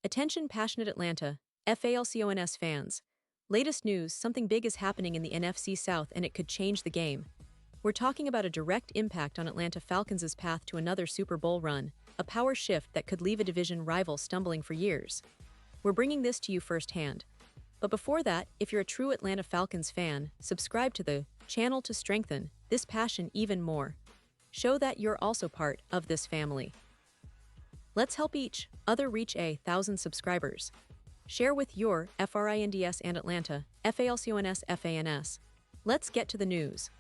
Attention passionate Atlanta, Falcons fans. Latest news, something big is happening in the NFC South and it could change the game. We're talking about a direct impact on Atlanta Falcons' path to another Super Bowl run, a power shift that could leave a division rival stumbling for years. We're bringing this to you firsthand. But before that, if you're a true Atlanta Falcons fan, subscribe to the channel to strengthen this passion even more. Show that you're also part of this family. Let's help each other reach 1,000 subscribers. Share with your FRINDS and Atlanta, FALCONS FANS. Let's get to the news.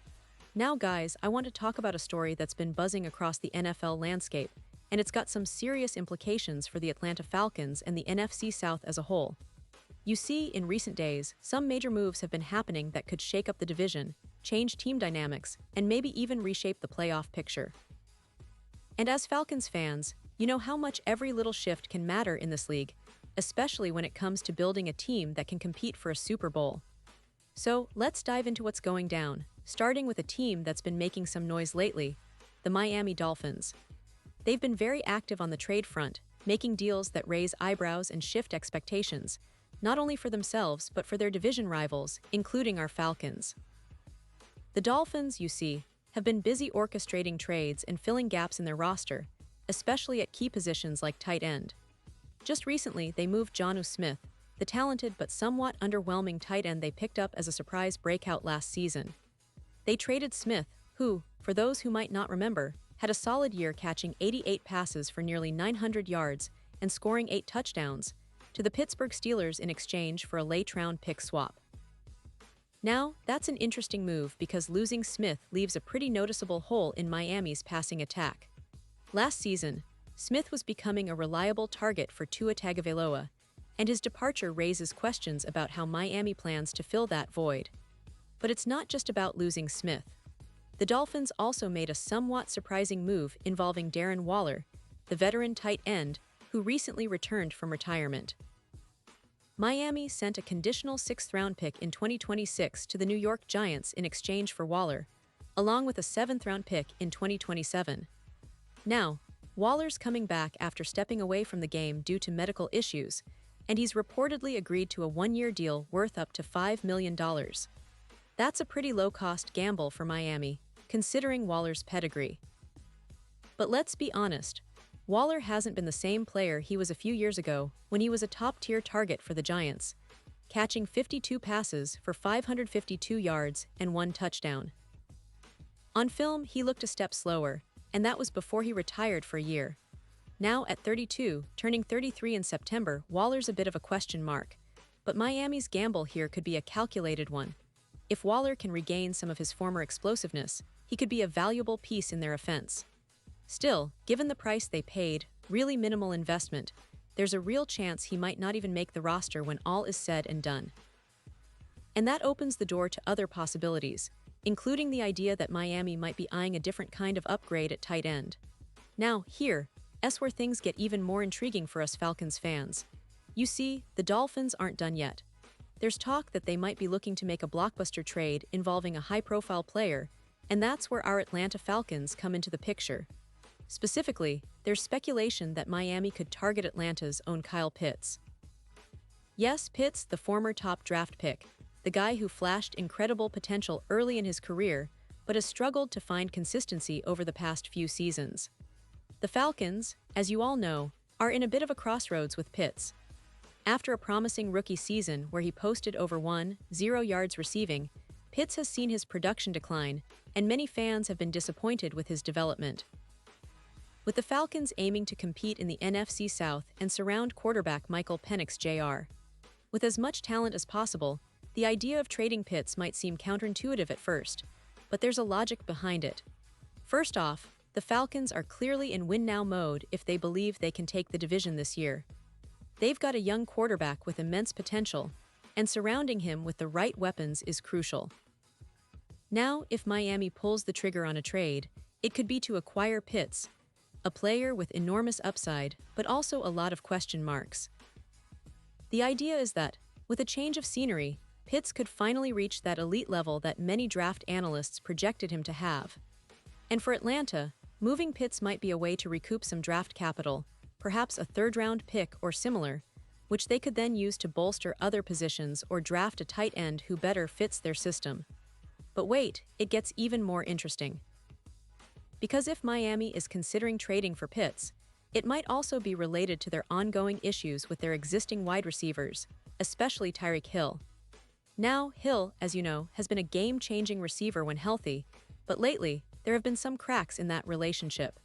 Now guys, I want to talk about a story that's been buzzing across the NFL landscape, and it's got some serious implications for the Atlanta Falcons and the NFC South as a whole. You see, in recent days, some major moves have been happening that could shake up the division, change team dynamics, and maybe even reshape the playoff picture. And as Falcons fans, you know how much every little shift can matter in this league, especially when it comes to building a team that can compete for a Super Bowl. So, let's dive into what's going down, starting with a team that's been making some noise lately, the Miami Dolphins. They've been very active on the trade front, making deals that raise eyebrows and shift expectations, not only for themselves but for their division rivals, including our Falcons. The Dolphins, you see, have been busy orchestrating trades and filling gaps in their roster, especially at key positions like tight end. Just recently, they moved Jonnu Smith, the talented but somewhat underwhelming tight end they picked up as a surprise breakout last season. They traded Smith, who, for those who might not remember, had a solid year catching 88 passes for nearly 900 yards and scoring 8 touchdowns, to the Pittsburgh Steelers in exchange for a late-round pick swap. Now, that's an interesting move because losing Smith leaves a pretty noticeable hole in Miami's passing attack. Last season, Smith was becoming a reliable target for Tua Tagovailoa, and his departure raises questions about how Miami plans to fill that void. But it's not just about losing Smith. The Dolphins also made a somewhat surprising move involving Darren Waller, the veteran tight end who recently returned from retirement. Miami sent a conditional 6th-round pick in 2026 to the New York Giants in exchange for Waller, along with a 7th-round pick in 2027. Now, Waller's coming back after stepping away from the game due to medical issues, and he's reportedly agreed to a 1-year deal worth up to $5 million. That's a pretty low-cost gamble for Miami, considering Waller's pedigree. But let's be honest, Waller hasn't been the same player he was a few years ago when he was a top-tier target for the Giants, catching 52 passes for 552 yards and 1 touchdown. On film, he looked a step slower, and that was before he retired for a year. Now, at 32, turning 33 in September, Waller's a bit of a question mark. But Miami's gamble here could be a calculated one. If Waller can regain some of his former explosiveness, he could be a valuable piece in their offense. Still, given the price they paid, really minimal investment, there's a real chance he might not even make the roster when all is said and done. And that opens the door to other possibilities, including the idea that Miami might be eyeing a different kind of upgrade at tight end. Now, here's where things get even more intriguing for us Falcons fans. You see, the Dolphins aren't done yet. There's talk that they might be looking to make a blockbuster trade involving a high-profile player, and that's where our Atlanta Falcons come into the picture. Specifically, there's speculation that Miami could target Atlanta's own Kyle Pitts. Yes, Pitts, the former top draft pick, the guy who flashed incredible potential early in his career, but has struggled to find consistency over the past few seasons. The Falcons, as you all know, are in a bit of a crossroads with Pitts. After a promising rookie season where he posted over 1,000 yards receiving, Pitts has seen his production decline, and many fans have been disappointed with his development. With the Falcons aiming to compete in the NFC South and surround quarterback Michael Penix Jr. with as much talent as possible, the idea of trading Pitts might seem counterintuitive at first, but there's a logic behind it. First off, the Falcons are clearly in win-now mode if they believe they can take the division this year. They've got a young quarterback with immense potential, and surrounding him with the right weapons is crucial. Now, if Miami pulls the trigger on a trade, it could be to acquire Pitts, a player with enormous upside, but also a lot of question marks. The idea is that, with a change of scenery, Pitts could finally reach that elite level that many draft analysts projected him to have. And for Atlanta, moving Pitts might be a way to recoup some draft capital, perhaps a 3rd-round pick or similar, which they could then use to bolster other positions or draft a tight end who better fits their system. But wait, it gets even more interesting. Because if Miami is considering trading for Pitts, it might also be related to their ongoing issues with their existing wide receivers, especially Tyreek Hill. Now, Hill, as you know, has been a game-changing receiver when healthy, but lately, there have been some cracks in that relationship.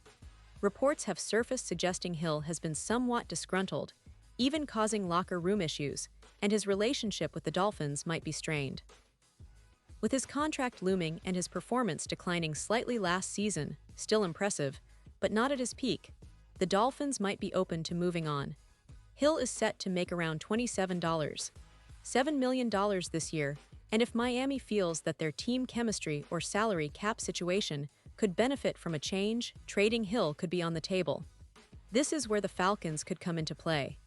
Reports have surfaced suggesting Hill has been somewhat disgruntled, even causing locker room issues, and his relationship with the Dolphins might be strained. With his contract looming and his performance declining slightly last season, still impressive, but not at his peak, the Dolphins might be open to moving on. Hill is set to make around $7 million this year, and if Miami feels that their team chemistry or salary cap situation could benefit from a change, trading Hill could be on the table. This is where the Falcons could come into play.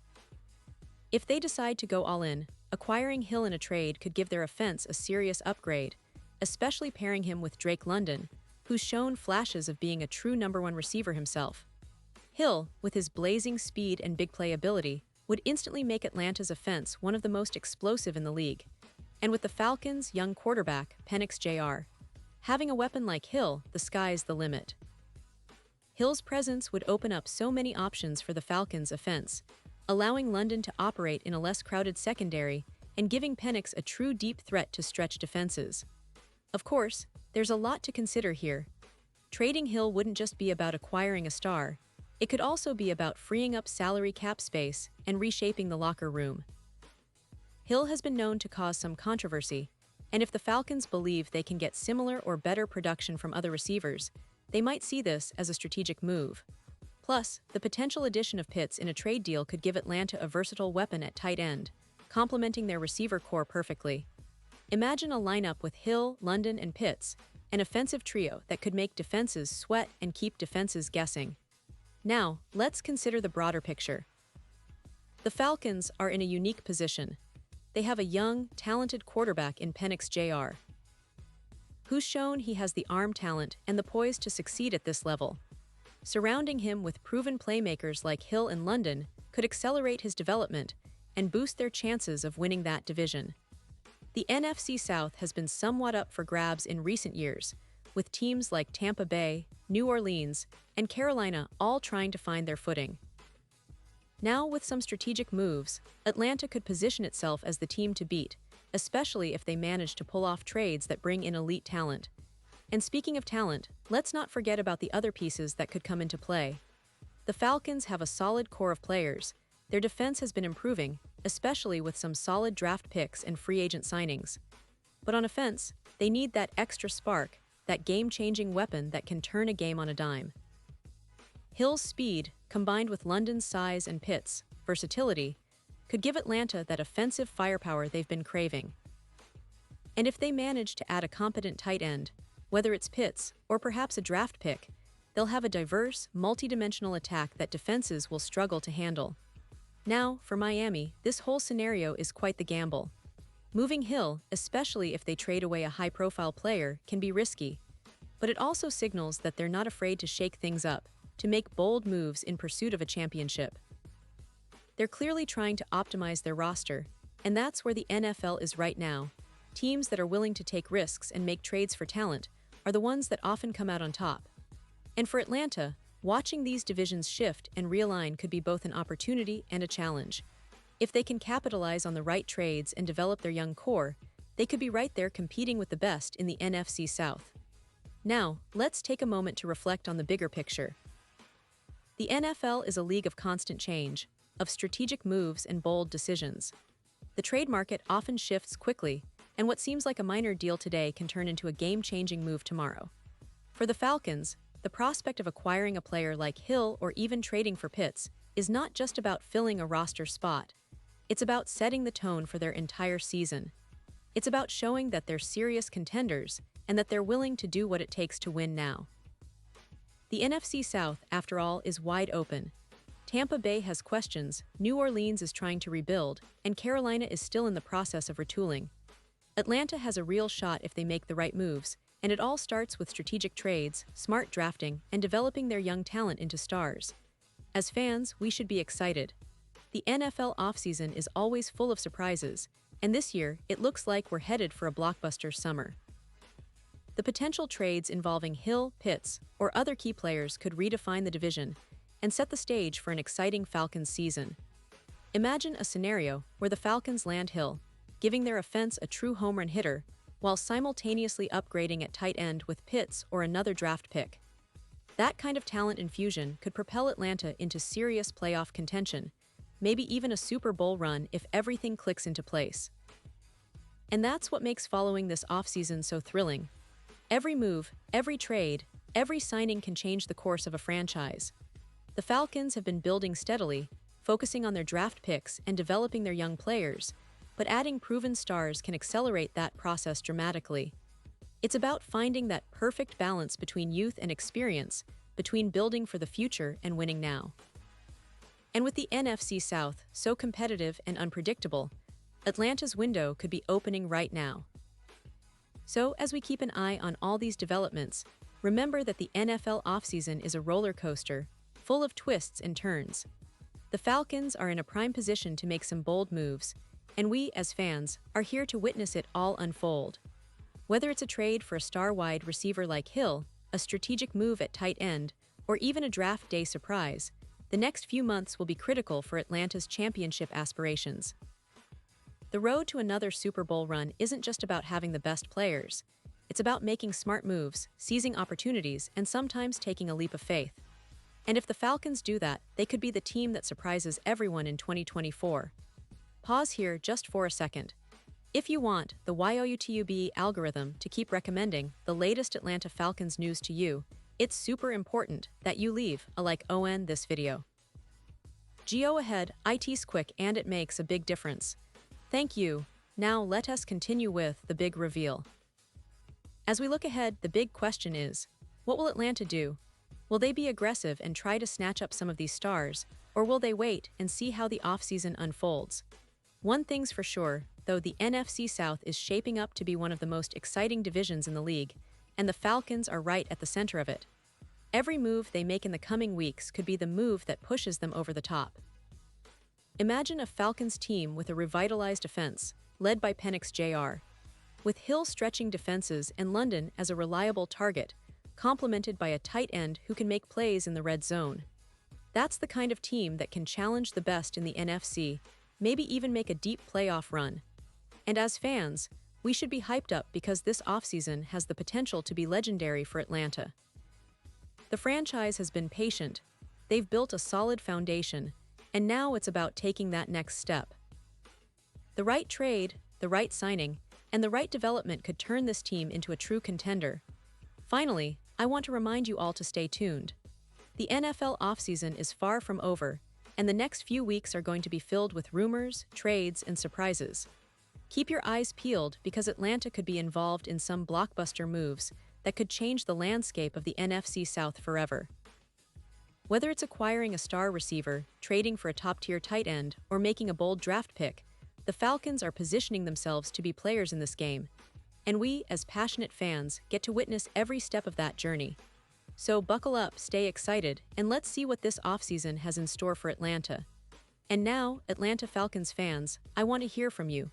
If they decide to go all in, acquiring Hill in a trade could give their offense a serious upgrade, especially pairing him with Drake London, who's shown flashes of being a true number one receiver himself. Hill, with his blazing speed and big play ability, would instantly make Atlanta's offense one of the most explosive in the league. And with the Falcons' young quarterback, Penix Jr., having a weapon like Hill, the sky's the limit. Hill's presence would open up so many options for the Falcons' offense, allowing London to operate in a less crowded secondary and giving Penix a true deep threat to stretch defenses. Of course, there's a lot to consider here. Trading Hill wouldn't just be about acquiring a star, it could also be about freeing up salary cap space and reshaping the locker room. Hill has been known to cause some controversy, and if the Falcons believe they can get similar or better production from other receivers, they might see this as a strategic move. Plus, the potential addition of Pitts in a trade deal could give Atlanta a versatile weapon at tight end, complementing their receiver core perfectly. Imagine a lineup with Hill, London, and Pitts, an offensive trio that could make defenses sweat and keep defenses guessing. Now, let's consider the broader picture. The Falcons are in a unique position. They have a young, talented quarterback in Penix Jr., who's shown he has the arm talent and the poise to succeed at this level. Surrounding him with proven playmakers like Hill and London could accelerate his development and boost their chances of winning that division. The NFC South has been somewhat up for grabs in recent years, with teams like Tampa Bay, New Orleans, and Carolina all trying to find their footing. Now, with some strategic moves, Atlanta could position itself as the team to beat, especially if they manage to pull off trades that bring in elite talent. And speaking of talent, let's not forget about the other pieces that could come into play. The Falcons have a solid core of players. Their defense has been improving, especially with some solid draft picks and free agent signings. But on offense, they need that extra spark, that game-changing weapon that can turn a game on a dime. Hill's speed, combined with London's size and Pitts' versatility, could give Atlanta that offensive firepower they've been craving. And if they manage to add a competent tight end, whether it's Pitts or perhaps a draft pick, they'll have a diverse, multidimensional attack that defenses will struggle to handle. Now, for Miami, this whole scenario is quite the gamble. Moving Hill, especially if they trade away a high-profile player, can be risky, but it also signals that they're not afraid to shake things up, to make bold moves in pursuit of a championship. They're clearly trying to optimize their roster, and that's where the NFL is right now. Teams that are willing to take risks and make trades for talent are the ones that often come out on top. And for Atlanta, watching these divisions shift and realign could be both an opportunity and a challenge. If they can capitalize on the right trades and develop their young core, they could be right there competing with the best in the NFC South. Now, let's take a moment to reflect on the bigger picture. The NFL is a league of constant change, of strategic moves and bold decisions. The trade market often shifts quickly, and what seems like a minor deal today can turn into a game-changing move tomorrow. For the Falcons, the prospect of acquiring a player like Hill or even trading for Pitts is not just about filling a roster spot. It's about setting the tone for their entire season. It's about showing that they're serious contenders and that they're willing to do what it takes to win now. The NFC South, after all, is wide open. Tampa Bay has questions, New Orleans is trying to rebuild, and Carolina is still in the process of retooling. Atlanta has a real shot if they make the right moves, and it all starts with strategic trades, smart drafting, and developing their young talent into stars. As fans, we should be excited. The NFL offseason is always full of surprises, and this year it looks like we're headed for a blockbuster summer. The potential trades involving Hill, Pitts, or other key players could redefine the division and set the stage for an exciting Falcons season. Imagine a scenario where the Falcons land Hill, giving their offense a true home run hitter, while simultaneously upgrading at tight end with Pitts or another draft pick. That kind of talent infusion could propel Atlanta into serious playoff contention, maybe even a Super Bowl run if everything clicks into place. And that's what makes following this offseason so thrilling. Every move, every trade, every signing can change the course of a franchise. The Falcons have been building steadily, focusing on their draft picks and developing their young players, but adding proven stars can accelerate that process dramatically. It's about finding that perfect balance between youth and experience, between building for the future and winning now. And with the NFC South so competitive and unpredictable, Atlanta's window could be opening right now. So, as we keep an eye on all these developments, remember that the NFL offseason is a roller coaster, full of twists and turns. The Falcons are in a prime position to make some bold moves, and we, as fans, are here to witness it all unfold. Whether it's a trade for a star-wide receiver like Hill, a strategic move at tight end, or even a draft day surprise, the next few months will be critical for Atlanta's championship aspirations. The road to another Super Bowl run isn't just about having the best players. It's about making smart moves, seizing opportunities, and sometimes taking a leap of faith. And if the Falcons do that, they could be the team that surprises everyone in 2024. Pause here just for a second. If you want the YOUTUBE algorithm to keep recommending the latest Atlanta Falcons news to you, it's super important that you leave a like on this video. Go ahead, it's quick and it makes a big difference. Thank you. Now let us continue with the big reveal. As we look ahead, the big question is, what will Atlanta do? Will they be aggressive and try to snatch up some of these stars, or will they wait and see how the offseason unfolds? One thing's for sure, though, the NFC South is shaping up to be one of the most exciting divisions in the league, and the Falcons are right at the center of it. Every move they make in the coming weeks could be the move that pushes them over the top. Imagine a Falcons team with a revitalized offense, led by Penix Jr., with Hill stretching defenses and London as a reliable target, complemented by a tight end who can make plays in the red zone. That's the kind of team that can challenge the best in the NFC, maybe even make a deep playoff run. And as fans, we should be hyped up because this offseason has the potential to be legendary for Atlanta. The franchise has been patient, they've built a solid foundation, and now it's about taking that next step. The right trade, the right signing, and the right development could turn this team into a true contender. Finally, I want to remind you all to stay tuned. The NFL offseason is far from over, and the next few weeks are going to be filled with rumors, trades, and surprises. Keep your eyes peeled because Atlanta could be involved in some blockbuster moves that could change the landscape of the NFC South forever. Whether it's acquiring a star receiver, trading for a top-tier tight end, or making a bold draft pick, the Falcons are positioning themselves to be players in this game, and we, as passionate fans, get to witness every step of that journey. So buckle up, stay excited, and let's see what this offseason has in store for Atlanta. And now, Atlanta Falcons fans, I want to hear from you.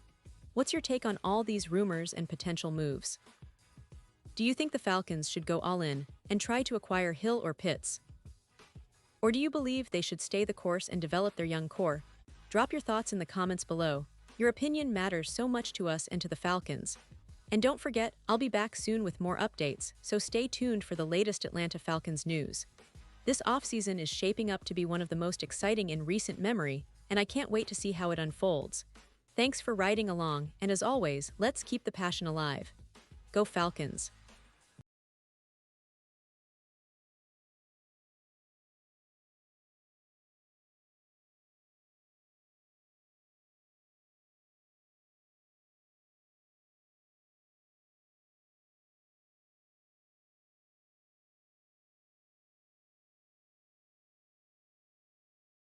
What's your take on all these rumors and potential moves? Do you think the Falcons should go all in and try to acquire Hill or Pitts? Or do you believe they should stay the course and develop their young core? Drop your thoughts in the comments below. Your opinion matters so much to us and to the Falcons. And don't forget, I'll be back soon with more updates, so stay tuned for the latest Atlanta Falcons news. This offseason is shaping up to be one of the most exciting in recent memory, and I can't wait to see how it unfolds. Thanks for riding along, and as always, let's keep the passion alive. Go Falcons!